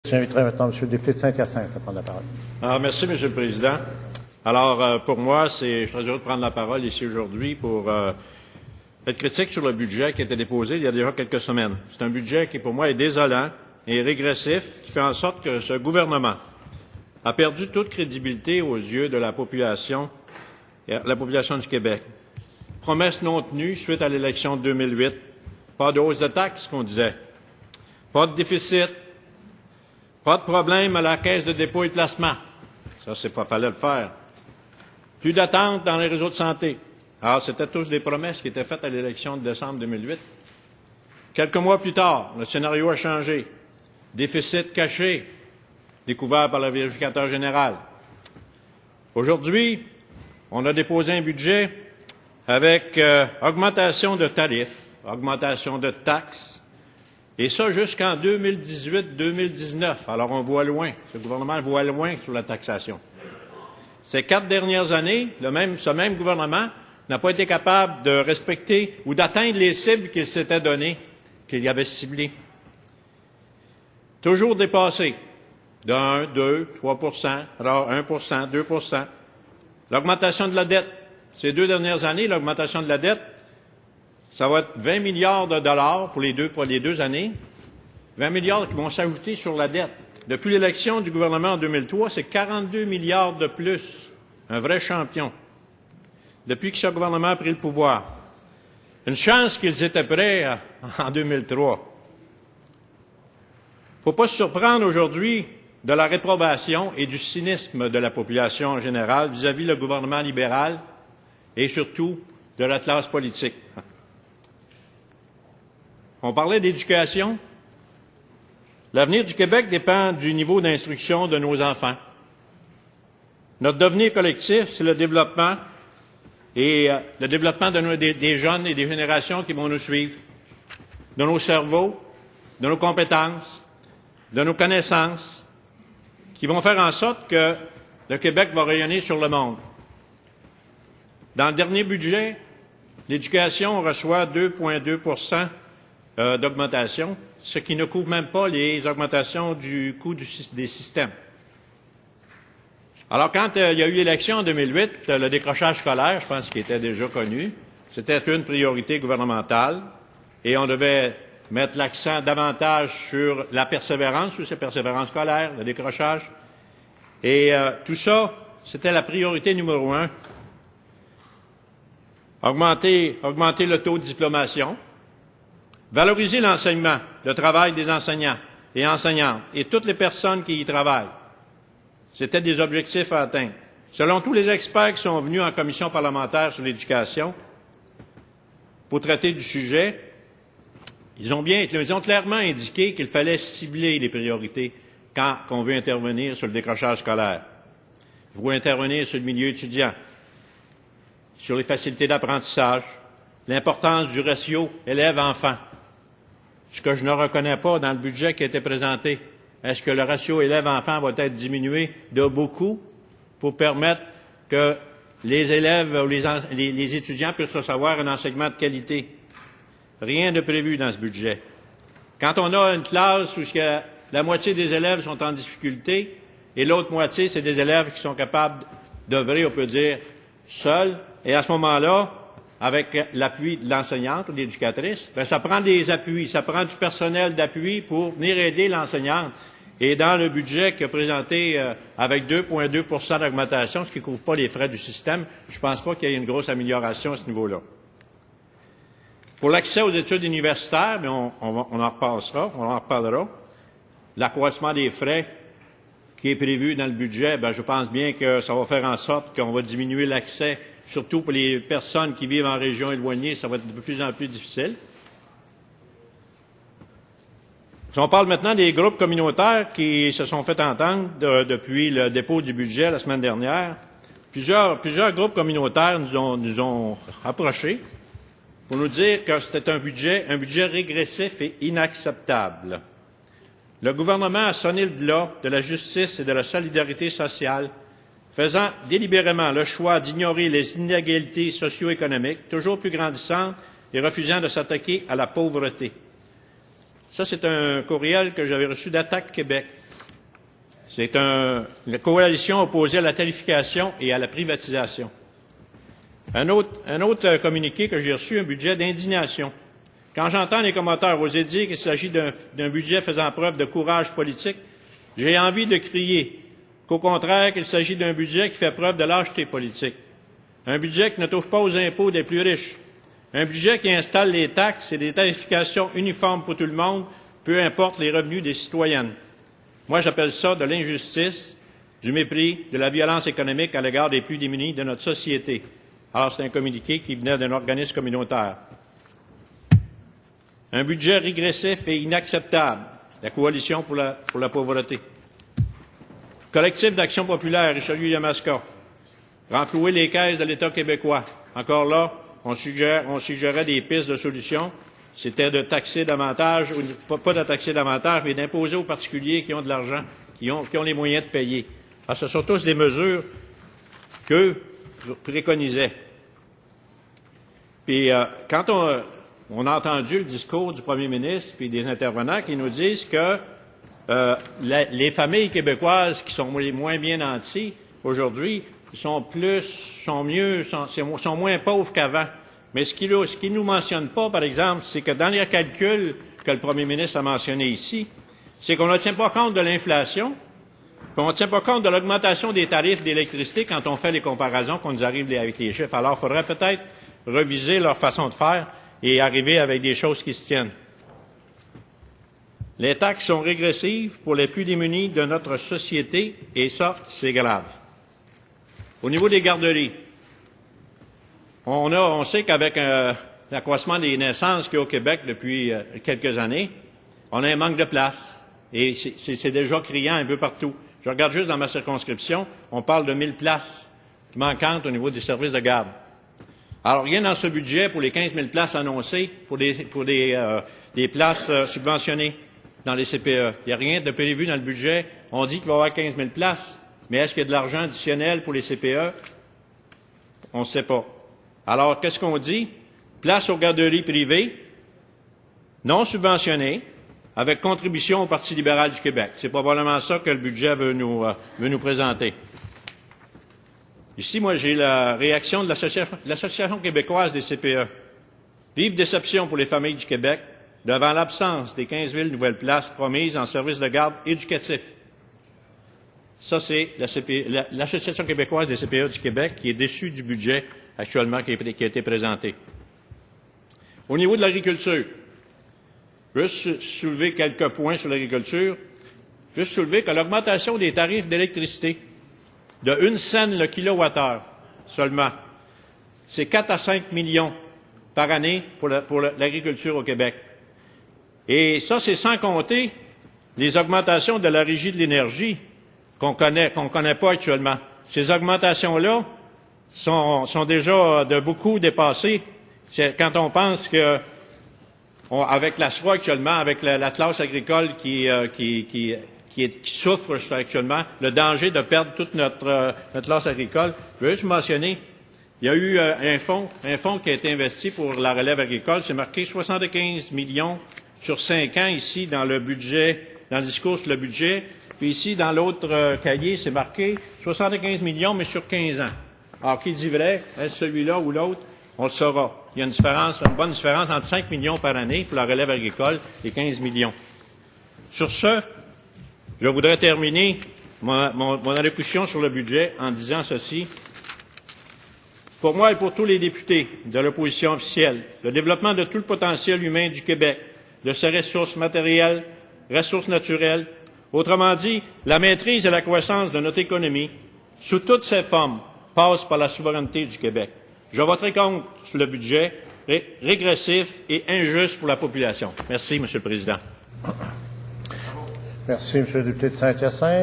J'inviterai maintenant M. le député de Saint-Hyacinthe à prendre la parole. Merci, M. le Président. Alors, pour moi, je suis très heureux de prendre la parole ici aujourd'hui pour être critique sur le budget qui a été déposé il y a déjà quelques semaines. C'est un budget qui, pour moi, est désolant et régressif, qui fait en sorte que ce gouvernement a perdu toute crédibilité aux yeux de la population du Québec. Promesses non tenues suite à l'élection de 2008. Pas de hausse de taxes, qu'on disait. Pas de déficit. Pas de problème à la caisse de dépôt et de placement. Ça, c'est pas, fallait le faire. Plus d'attente dans les réseaux de santé. Alors, c'était tous des promesses qui étaient faites à l'élection de décembre 2008. Quelques mois plus tard, le scénario a changé. Déficit caché, découvert par le vérificateur général. Aujourd'hui, on a déposé un budget avec augmentation de tarifs, augmentation de taxes, et ça jusqu'en 2018-2019. Alors, on voit loin. Ce gouvernement voit loin sur la taxation. Ces 4 dernières années, ce même gouvernement n'a pas été capable de respecter ou d'atteindre les cibles qu'il s'était données, qu'il avait ciblées. Toujours dépassé de 1, 2, 3 alors 1 2 L'augmentation de la dette. Ces 2 dernières années, l'augmentation de la dette, ça va être 20 milliards de dollars pour les deux années. 20 milliards qui vont s'ajouter sur la dette. Depuis l'élection du gouvernement en 2003, c'est 42 milliards de plus. Un vrai champion. Depuis que ce gouvernement a pris le pouvoir. Une chance qu'ils étaient prêts en 2003. Il ne faut pas se surprendre aujourd'hui de la réprobation et du cynisme de la population en général vis-à-vis le gouvernement libéral et surtout de la classe politique. On parlait d'éducation. L'avenir du Québec dépend du niveau d'instruction de nos enfants. Notre devenir collectif, c'est le développement et le développement des jeunes et des générations qui vont nous suivre, de nos cerveaux, de nos compétences, de nos connaissances, qui vont faire en sorte que le Québec va rayonner sur le monde. Dans le dernier budget, l'éducation reçoit 2,2 d'augmentation, ce qui ne couvre même pas les augmentations du coût des systèmes. Alors, quand il y a eu l'élection en 2008, le décrochage scolaire, je pense qu'il était déjà connu, c'était une priorité gouvernementale et on devait mettre l'accent davantage sur la persévérance, sur ces persévérances scolaires, le décrochage. Et tout ça, c'était la priorité numéro 1. Augmenter le taux de diplomation. Valoriser l'enseignement, le travail des enseignants et enseignantes et toutes les personnes qui y travaillent. C'était des objectifs à atteindre. Selon tous les experts qui sont venus en commission parlementaire sur l'éducation pour traiter du sujet, ils ont clairement indiqué qu'il fallait cibler les priorités quand on veut intervenir sur le décrochage scolaire. Il faut intervenir sur le milieu étudiant, sur les facilités d'apprentissage, l'importance du ratio élève-enfant. Ce que je ne reconnais pas dans le budget qui a été présenté. Est-ce que le ratio élève-enfant va être diminué de beaucoup pour permettre que les élèves ou les étudiants puissent recevoir un enseignement de qualité? Rien de prévu dans ce budget. Quand on a une classe où la moitié des élèves sont en difficulté et l'autre moitié, c'est des élèves qui sont capables d'œuvrer, on peut dire, seuls, et à ce moment-là, avec l'appui de l'enseignante ou de l'éducatrice, ça prend des appuis, ça prend du personnel d'appui pour venir aider l'enseignante. Et dans le budget qui est présenté avec 2,2 d'augmentation, ce qui ne couvre pas les frais du système, je ne pense pas qu'il y ait une grosse amélioration à ce niveau-là. Pour l'accès aux études universitaires, mais on en reparlera, l'accroissement des frais qui est prévu dans le budget, je pense bien que ça va faire en sorte qu'on va diminuer l'accès, surtout pour les personnes qui vivent en région éloignée, ça va être de plus en plus difficile. Si on parle maintenant des groupes communautaires qui se sont fait entendre depuis le dépôt du budget la semaine dernière, plusieurs groupes communautaires nous ont approchés pour nous dire que c'était un budget régressif et inacceptable. Le gouvernement a sonné le glas de la justice et de la solidarité sociale, faisant délibérément le choix d'ignorer les inégalités socio-économiques toujours plus grandissantes et refusant de s'attaquer à la pauvreté. Ça, c'est un courriel que j'avais reçu d'Attaque Québec. C'est une coalition opposée à la tarification et à la privatisation. Un autre communiqué que j'ai reçu, un budget d'indignation. Quand j'entends les commentaires oser dire qu'il s'agit d'un budget faisant preuve de courage politique, j'ai envie de crier qu'au contraire, qu'il s'agit d'un budget qui fait preuve de lâcheté politique. Un budget qui ne touche pas aux impôts des plus riches. Un budget qui installe les taxes et des tarifications uniformes pour tout le monde, peu importe les revenus des citoyennes. Moi, j'appelle ça de l'injustice, du mépris, de la violence économique à l'égard des plus démunis de notre société. Alors, c'est un communiqué qui venait d'un organisme communautaire. Un budget régressif et inacceptable. La Coalition pour la pauvreté. Collectif d'action populaire, Richelieu-Yamaska. Renflouer les caisses de l'État québécois. Encore là, on suggérait des pistes de solutions. C'était de taxer davantage, ou pas de taxer davantage, mais d'imposer aux particuliers qui ont de l'argent, qui ont les moyens de payer. Alors, ce sont tous des mesures qu'eux préconisaient. Puis, quand on a entendu le discours du premier ministre puis des intervenants qui nous disent que les familles québécoises qui sont moins bien nanties aujourd'hui sont moins pauvres qu'avant. Mais ce qu'ils nous mentionnent pas, par exemple, c'est que dans les calculs que le premier ministre a mentionnés ici, c'est qu'on ne tient pas compte de l'inflation, puis on ne tient pas compte de l'augmentation des tarifs d'électricité quand on fait les comparaisons qu'on nous arrive avec les chiffres. Alors, il faudrait peut-être reviser leur façon de faire et arriver avec des choses qui se tiennent. Les taxes sont régressives pour les plus démunis de notre société, et ça, c'est grave. Au niveau des garderies, on sait qu'avec l'accroissement des naissances qu'il y a au Québec depuis quelques années, on a un manque de place. Et c'est déjà criant un peu partout. Je regarde juste dans ma circonscription, on parle de 1000 places manquantes au niveau des services de garde. Alors, rien dans ce budget pour les 15 000 places annoncées, pour des places subventionnées dans les CPE. Il n'y a rien de prévu dans le budget. On dit qu'il va y avoir 15 000 places, mais est-ce qu'il y a de l'argent additionnel pour les CPE? On ne sait pas. Alors, qu'est-ce qu'on dit? Place aux garderies privées, non subventionnées, avec contribution au Parti libéral du Québec. C'est probablement ça que le budget veut nous présenter. Ici, moi, j'ai la réaction de l'Association québécoise des CPE. Vive déception pour les familles du Québec devant l'absence des 15 000 nouvelles places promises en services de garde éducatif. Ça, c'est l'Association québécoise des CPE du Québec qui est déçue du budget actuellement qui a été présenté. Au niveau de l'agriculture, juste soulever quelques points sur l'agriculture. Juste soulever que l'augmentation des tarifs d'électricité de 1 cent le kilowattheure seulement, c'est 4 à 5 millions par année pour l'agriculture au Québec. Et ça, c'est sans compter les augmentations de la Régie de l'énergie qu'on connaît pas actuellement. Ces augmentations-là sont déjà de beaucoup dépassées. Quand on pense que avec la SROA actuellement, avec la classe agricole qui souffre actuellement, le danger de perdre toute notre classe agricole. Je veux juste mentionner, il y a eu un fonds qui a été investi pour la relève agricole. C'est marqué 75 millions sur 5 ans ici dans le budget, dans le discours sur le budget. Puis ici, dans l'autre cahier, c'est marqué 75 millions, mais sur 15 ans. Alors, qui dit vrai? Est-ce celui-là ou l'autre? On le saura. Il y a une bonne différence entre 5 millions par année pour la relève agricole et 15 millions. Sur ce, je voudrais terminer mon allocution sur le budget en disant ceci. Pour moi et pour tous les députés de l'opposition officielle, le développement de tout le potentiel humain du Québec, de ses ressources matérielles, ressources naturelles, autrement dit, la maîtrise et la croissance de notre économie, sous toutes ses formes, passe par la souveraineté du Québec. Je voterai contre le budget régressif et injuste pour la population. Merci, M. le Président. Merci, M. le député de Saint-Hyacinthe.